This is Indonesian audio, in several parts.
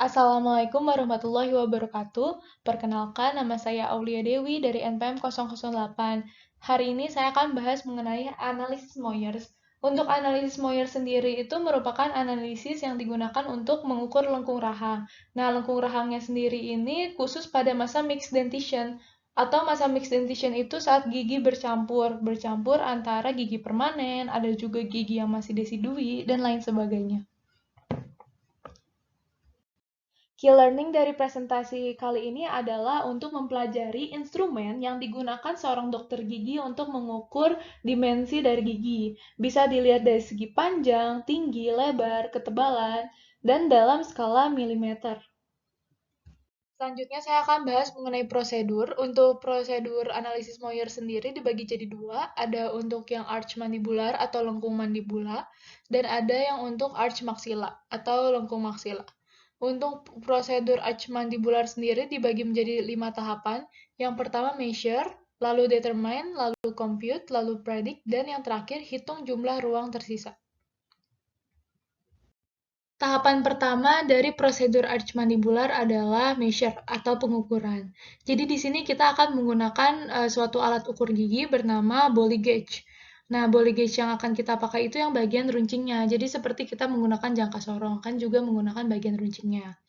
Assalamualaikum warahmatullahi wabarakatuh. Perkenalkan, nama saya Aulia Dewi dari NPM 008. Hari ini saya akan bahas mengenai analisis Moyers. Untuk analisis Moyers sendiri itu merupakan analisis yang digunakan untuk mengukur lengkung rahang. Nah, lengkung rahangnya sendiri ini khusus pada masa mixed dentition. Atau masa mixed dentition itu saat gigi bercampur antara gigi permanen, ada juga gigi yang masih desidui, dan lain sebagainya. Key learning dari presentasi kali ini adalah untuk mempelajari instrumen yang digunakan seorang dokter gigi untuk mengukur dimensi dari gigi. Bisa dilihat dari segi panjang, tinggi, lebar, ketebalan, dan dalam skala milimeter. Selanjutnya saya akan bahas mengenai prosedur. Untuk prosedur analisis Moyer sendiri dibagi jadi dua. Ada untuk yang arch mandibular atau lengkung mandibula, dan ada yang untuk arch maxilla atau lengkung maksila. Untuk prosedur arch mandibular sendiri dibagi menjadi 5 tahapan. Yang pertama measure, lalu determine, lalu compute, lalu predict, dan yang terakhir hitung jumlah ruang tersisa. Tahapan pertama dari prosedur arch mandibular adalah measure atau pengukuran. Jadi di sini kita akan menggunakan suatu alat ukur gigi bernama Boley gauge. Nah, Boley gauge yang akan kita pakai itu yang bagian runcingnya. Jadi seperti kita menggunakan jangka sorong, kan juga menggunakan bagian runcingnya.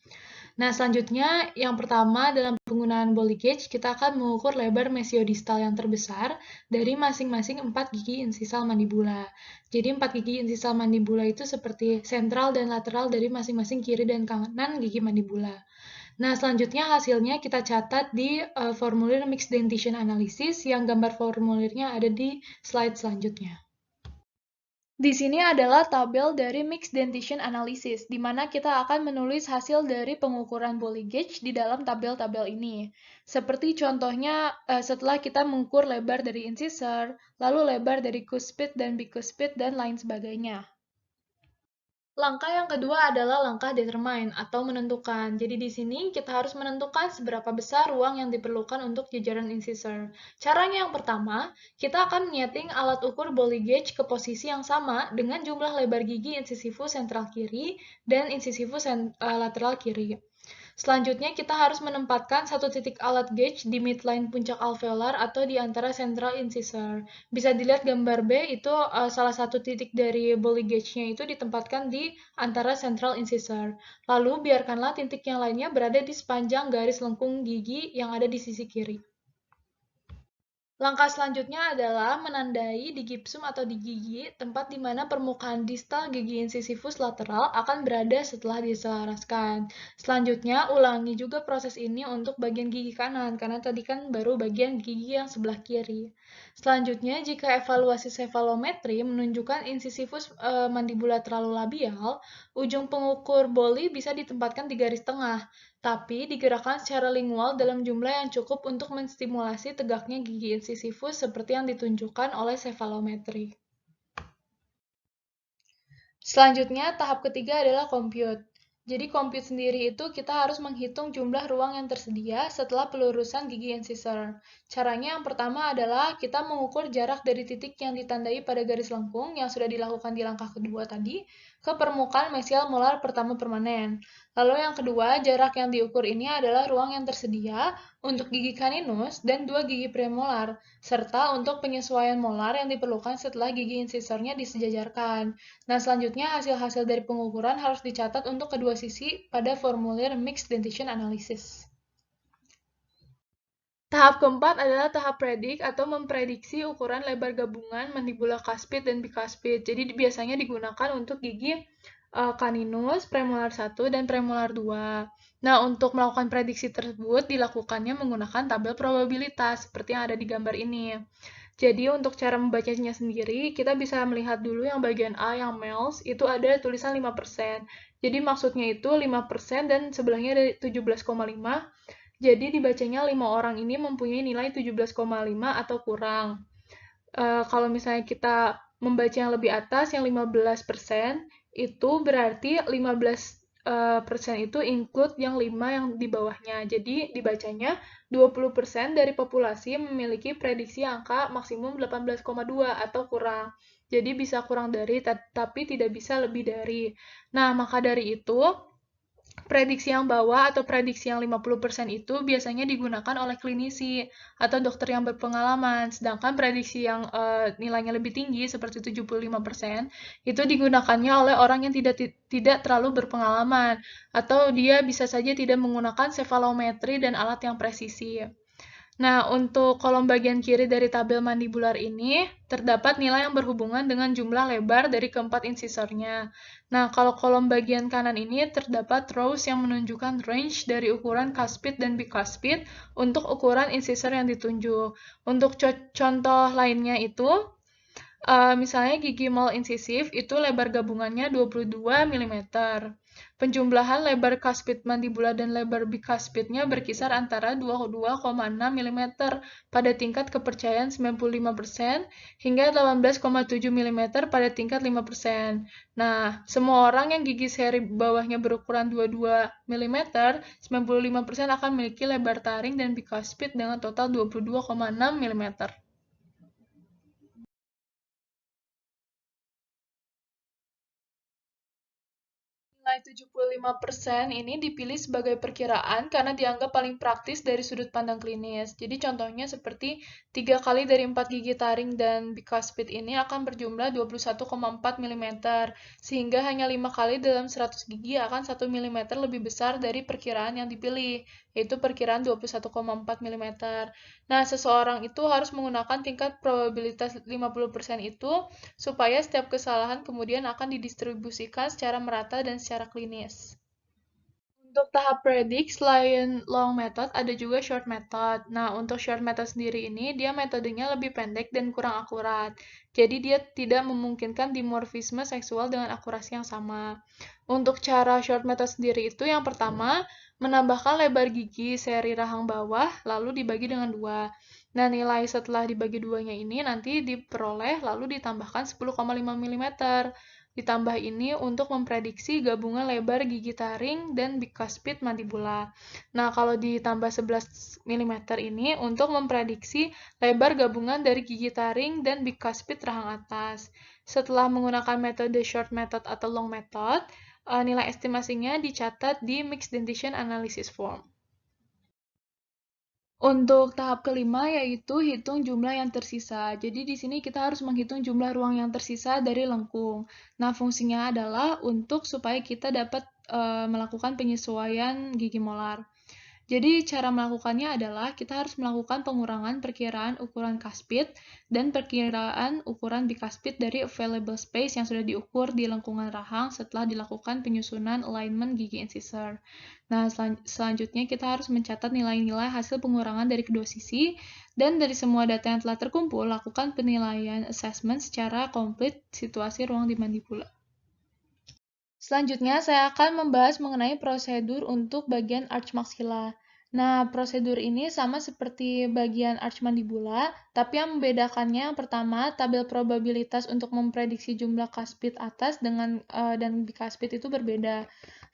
Nah, selanjutnya yang pertama dalam penggunaan Boley gauge, kita akan mengukur lebar mesiodistal yang terbesar dari masing-masing 4 gigi insisal mandibula. Jadi 4 gigi insisal mandibula itu seperti sentral dan lateral dari masing-masing kiri dan kanan gigi mandibula. Nah, selanjutnya hasilnya kita catat di formulir mixed dentition analysis yang gambar formulirnya ada di slide selanjutnya. Di sini adalah tabel dari mixed dentition analysis, di mana kita akan menulis hasil dari pengukuran Boley gauge di dalam tabel-tabel ini. Seperti contohnya, setelah kita mengukur lebar dari incisor, lalu lebar dari cuspid dan bicuspid, dan lain sebagainya. Langkah yang kedua adalah langkah determine atau menentukan. Jadi di sini kita harus menentukan seberapa besar ruang yang diperlukan untuk jajaran incisor. Caranya yang pertama, kita akan menyeting alat ukur Boley gauge ke posisi yang sama dengan jumlah lebar gigi incisivus sentral kiri dan incisivus lateral kiri. Selanjutnya, kita harus menempatkan satu titik alat gauge di midline puncak alveolar atau di antara central incisor. Bisa dilihat gambar B, itu salah satu titik dari Boley gauge-nya itu ditempatkan di antara central incisor. Lalu, biarkanlah titik yang lainnya berada di sepanjang garis lengkung gigi yang ada di sisi kiri. Langkah selanjutnya adalah menandai di gipsum atau di gigi tempat di mana permukaan distal gigi incisivus lateral akan berada setelah diselaraskan. Selanjutnya, ulangi juga proses ini untuk bagian gigi kanan, karena tadi kan baru bagian gigi yang sebelah kiri. Selanjutnya, jika evaluasi cefalometri menunjukkan incisivus mandibula terlalu labial, ujung pengukur Boley bisa ditempatkan di garis tengah, tapi digerakkan secara lingual dalam jumlah yang cukup untuk menstimulasi tegaknya gigi incisivus seperti yang ditunjukkan oleh cefalometri. Selanjutnya, tahap ketiga adalah compute. Jadi compute sendiri itu kita harus menghitung jumlah ruang yang tersedia setelah pelurusan gigi incisor. Caranya yang pertama adalah kita mengukur jarak dari titik yang ditandai pada garis lengkung yang sudah dilakukan di langkah kedua tadi ke permukaan mesial molar pertama permanen. Lalu yang kedua, jarak yang diukur ini adalah ruang yang tersedia untuk gigi caninus dan 2 gigi premolar, serta untuk penyesuaian molar yang diperlukan setelah gigi insisornya disejajarkan. Nah, selanjutnya hasil-hasil dari pengukuran harus dicatat untuk kedua sisi pada formulir mixed dentition analysis. Tahap keempat adalah tahap predik atau memprediksi ukuran lebar gabungan mandibula cuspid dan bicuspid. Jadi biasanya digunakan untuk gigi caninus, premolar 1, dan premolar 2. Nah, untuk melakukan prediksi tersebut dilakukannya menggunakan tabel probabilitas seperti yang ada di gambar ini. Jadi untuk cara membacanya sendiri, kita bisa melihat dulu yang bagian A yang males, itu ada tulisan 5%. Jadi maksudnya itu 5% dan sebelahnya ada 17,5. Jadi dibacanya 5 orang ini mempunyai nilai 17,5 atau kurang. Kalau misalnya kita membaca yang lebih atas, yang 15%, itu berarti 15% itu include yang 5 yang di bawahnya. Jadi dibacanya 20% dari populasi memiliki prediksi angka maksimum 18,2 atau kurang. Jadi bisa kurang dari, tapi tidak bisa lebih dari. Nah, maka dari itu, Prediksi yang bawah atau prediksi yang 50% itu biasanya digunakan oleh klinisi atau dokter yang berpengalaman, sedangkan prediksi yang nilainya lebih tinggi seperti 75% itu digunakannya oleh orang yang tidak terlalu berpengalaman atau dia bisa saja tidak menggunakan cephalometry dan alat yang presisi. Nah, untuk kolom bagian kiri dari tabel mandibular ini, terdapat nilai yang berhubungan dengan jumlah lebar dari keempat insisornya. Nah, kalau kolom bagian kanan ini terdapat rows yang menunjukkan range dari ukuran cuspid dan bicuspid untuk ukuran incisor yang ditunjuk. Untuk contoh lainnya itu, misalnya gigi mol incisif itu lebar gabungannya 22 mm. Penjumlahan lebar cuspid mandibular dan lebar bicuspidnya berkisar antara 22,6 mm pada tingkat kepercayaan 95% hingga 18,7 mm pada tingkat 5%. Nah, semua orang yang gigi seri bawahnya berukuran 22 mm, 95% akan memiliki lebar taring dan bicuspid dengan total 22,6 mm. Nilai 75% ini dipilih sebagai perkiraan karena dianggap paling praktis dari sudut pandang klinis. Jadi contohnya seperti 3 kali dari 4 gigi taring dan bicuspid ini akan berjumlah 21,4 mm, sehingga hanya 5 kali dalam 100 gigi akan 1 mm lebih besar dari perkiraan yang dipilih, yaitu perkiraan 21,4 mm. Nah, seseorang itu harus menggunakan tingkat probabilitas 50% itu supaya setiap kesalahan kemudian akan didistribusikan secara merata dan secara klinis. Untuk tahap predik, selain long method, ada juga short method. Nah, untuk short method sendiri ini, dia metodenya lebih pendek dan kurang akurat. Jadi, dia tidak memungkinkan dimorfisme seksual dengan akurasi yang sama. Untuk cara short method sendiri itu, yang pertama, menambahkan lebar gigi seri rahang bawah, lalu dibagi dengan 2. Nah, nilai setelah dibagi duanya ini nanti diperoleh, lalu ditambahkan 10,5 mm. Ditambah ini untuk memprediksi gabungan lebar gigi taring dan bicuspid mandibula. Nah, kalau ditambah 11 mm ini untuk memprediksi lebar gabungan dari gigi taring dan bicuspid rahang atas. Setelah menggunakan metode short method atau long method, nilai estimasinya dicatat di mixed dentition analysis form. Untuk tahap kelima yaitu hitung jumlah yang tersisa. Jadi di sini kita harus menghitung jumlah ruang yang tersisa dari lengkung. Nah, fungsinya adalah untuk supaya kita dapat melakukan penyesuaian gigi molar. Jadi cara melakukannya adalah kita harus melakukan pengurangan perkiraan ukuran cuspid dan perkiraan ukuran bicuspid dari available space yang sudah diukur di lengkungan rahang setelah dilakukan penyusunan alignment gigi incisor. Nah, selanjutnya kita harus mencatat nilai-nilai hasil pengurangan dari kedua sisi, dan dari semua data yang telah terkumpul, lakukan penilaian assessment secara komplit situasi ruang di mandibula. Selanjutnya, saya akan membahas mengenai prosedur untuk bagian arch maxilla. Nah, prosedur ini sama seperti bagian arch mandibula, tapi yang membedakannya yang pertama, tabel probabilitas untuk memprediksi jumlah cuspid atas dan bicuspid itu berbeda.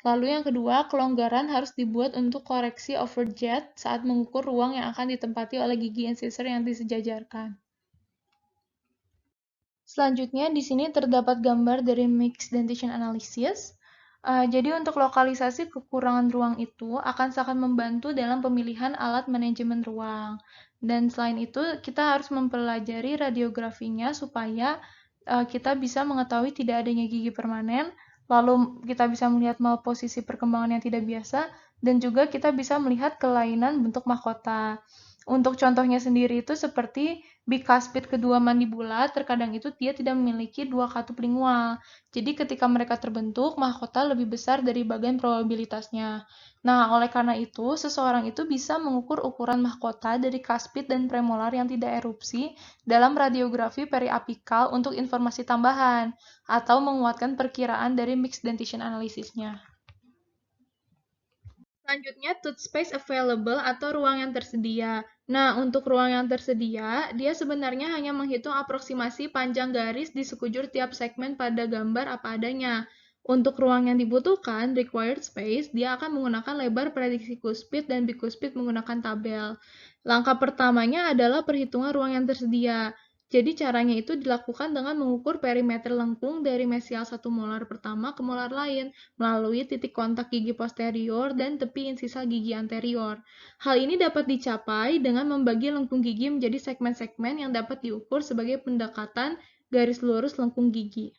Lalu yang kedua, kelonggaran harus dibuat untuk koreksi overjet saat mengukur ruang yang akan ditempati oleh gigi incisor yang disejajarkan. Selanjutnya, di sini terdapat gambar dari mixed dentition analysis. Jadi untuk lokalisasi kekurangan ruang itu akan sangat membantu dalam pemilihan alat manajemen ruang. Dan selain itu, kita harus mempelajari radiografinya supaya kita bisa mengetahui tidak adanya gigi permanen, lalu kita bisa melihat malposisi perkembangan yang tidak biasa, dan juga kita bisa melihat kelainan bentuk mahkota. Untuk contohnya sendiri itu seperti bicuspid kedua mandibula, terkadang itu dia tidak memiliki dua katup lingual. Jadi ketika mereka terbentuk, mahkota lebih besar dari bagian probabilitasnya. Nah, oleh karena itu, seseorang itu bisa mengukur ukuran mahkota dari cuspid dan premolar yang tidak erupsi dalam radiografi periapikal untuk informasi tambahan, atau menguatkan perkiraan dari mixed dentition analysisnya. Selanjutnya, tooth space available atau ruang yang tersedia. Nah, untuk ruang yang tersedia, dia sebenarnya hanya menghitung aproksimasi panjang garis di sekujur tiap segmen pada gambar apa adanya. Untuk ruang yang dibutuhkan, required space, dia akan menggunakan lebar prediksi cuspid dan bicuspid menggunakan tabel. Langkah pertamanya adalah perhitungan ruang yang tersedia. Jadi caranya itu dilakukan dengan mengukur perimeter lengkung dari mesial 1 molar pertama ke molar lain melalui titik kontak gigi posterior dan tepi insisa gigi anterior. Hal ini dapat dicapai dengan membagi lengkung gigi menjadi segmen-segmen yang dapat diukur sebagai pendekatan garis lurus lengkung gigi.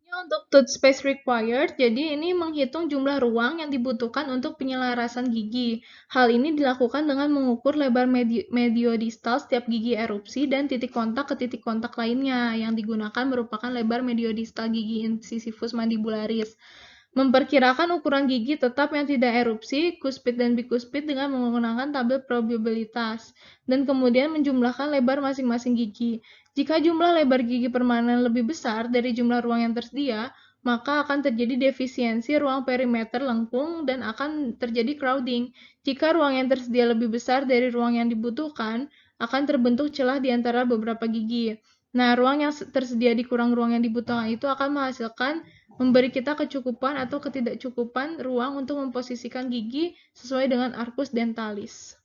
Untuk tooth space required, jadi ini menghitung jumlah ruang yang dibutuhkan untuk penyelarasan gigi. Hal ini dilakukan dengan mengukur lebar mediodistal setiap gigi erupsi dan titik kontak ke titik kontak lainnya, yang digunakan merupakan lebar mediodistal gigi incisivus mandibularis. Memperkirakan ukuran gigi tetap yang tidak erupsi, cuspid dan bikuspid dengan menggunakan tabel probabilitas, dan kemudian menjumlahkan lebar masing-masing gigi. Jika jumlah lebar gigi permanen lebih besar dari jumlah ruang yang tersedia, maka akan terjadi defisiensi ruang perimeter lengkung dan akan terjadi crowding. Jika ruang yang tersedia lebih besar dari ruang yang dibutuhkan, akan terbentuk celah di antara beberapa gigi. Nah, ruang yang tersedia di kurang ruang yang dibutuhkan itu akan memberi kita kecukupan atau ketidakcukupan ruang untuk memposisikan gigi sesuai dengan arcus dentalis.